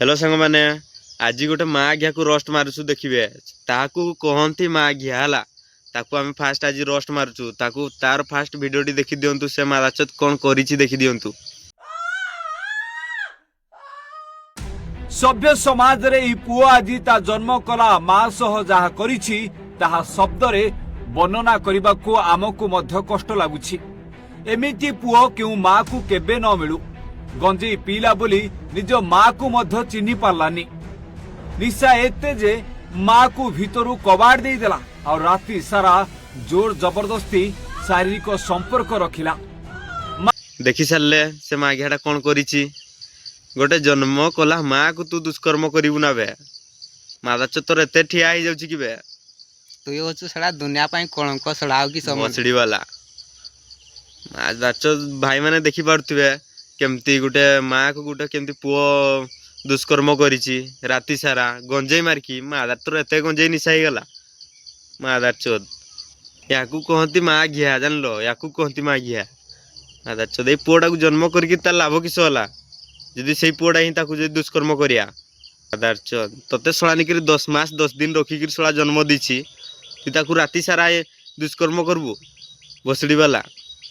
Hello सांग मैंने आज गोटे माँ घिया को रोस्ट मारुचु देखिए ताकू कहती माँ घिया है ताकू आम फास्ट आज रोस्ट मारुचु ताकू तार फास्ट भिडियोटी देखी दिंतु से मादाचत कौन करी देखी दिंतु। सभ्य समाज रे ई पुओ आजी ता जन्म कला मां सह जहा करिछि ताहा शब्द रे वर्णना करबा को आमको मध्य कष्ट लागुछि। एमिति पुओ केउ मां को केबे न मिलु गंजेई पीला बोली निज मां को मध्य चिन्हि पारलानी। निशा एते जे मां को भीतरु कबाड़ दे देला और राति सारा जोर जबरदस्ती शारीरिक संपर्क रखिला। देखि सारे से माँ घियाटा कौन करिछि गोटे जन्म कला माँ को तू दुष्कर्म करू ना बे मादाच तोर एते ठिया हो जाउछि कि बे तु ये होछु सडा दुनिया पई कलंक सडा कि समझ मछड़ी वाला मादाच भाई माने देखि पारथुबे केमती गोटे माँ को गोटे केमती पुओ दुष्कर्म करिछि राति सारा गंजेई मारकी मादार तोर एते गंजेई निशा ही गला मादार चोद याकू कहती माँ घिया जान लो याकू कहती माँ घिया मादार चोद ए पुओटा को जन्म करके तार लाभ किस होला जदि से पुओटा ही ताकू जदि दुष्कर्म करिया मादार चोद तते सळा निकरी 10 मास 10 दिन रखिक सळा जन्म दीछि तु ताकू राति सारा दुष्कर्म करबू बसड़ी वाला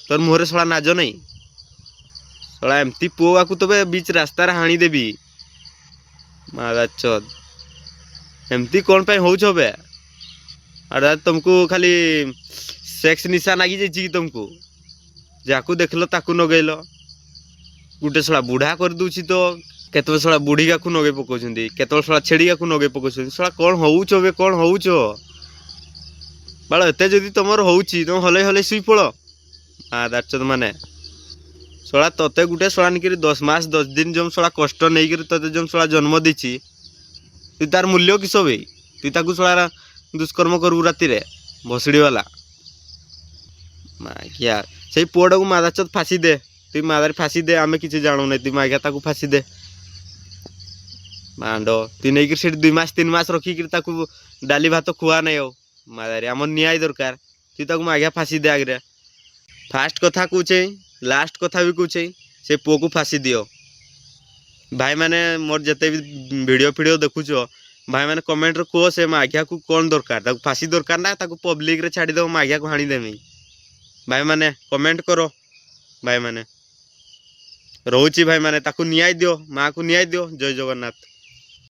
तोर मुहरे सळा नाज नहीं सळा एमती पुआ को तबे बीच रास्ता रे हाणी देबी मादार चोद एमती कौन पे होउछ बे अरे तुमको खाली सेक्स निशा नागी जाइछि कि तुमको जाकू देखलो ताकू नगैलो गुटे सळा बुढ़ा कर दूछि तो केतबे सळा बुढ़ी का नगे पकोछंदी केतबे सळा छेड़ी का नगे पकोछंदी सळा कोन होउछ बे कोन होउछ बाळ एते जदी तमर होउछि तो हले हले सुई पळो मादार चोद माने सळा तते गुटे सळा निकरी 10 मास 10 दिन जम सळा कष्ट नै करी तते जम सळा जन्म दिछि तू तार मूल्य किस बे तू ताकू सळा दुष्कर्म करू राति रे भसड़ी वाला मागिया से पुओटा को मादार चोद फांसी दे तु मादार फांसी दे आमे किछि जानु नै तु मागिया ताकू फांसी दे मांडो तु नै कि 2 मास 3 मास रखी कि ताकू डाली भात खुआ नै हो मादार हमर न्याय दरकार तु ताकू मागिया फांसी दे आगरे फास्ट कथा कहूचे लास्ट कथा भी कहूचे से पुओ को फांसी दियो भाई माने मोर जते भी वीडियो देखुछो भाई माने कमेंट रे को से माघिया को कौन दरकार ताकू फांसी दरकार ना ताकू पब्लिक रे छाड़ी दो माघिया को हाणी देमी भाई माने कमेंट करो भाई माने रोची भाई माने ताकू न्याय दियो माँ को न्याय दियो। जय जगन्नाथ।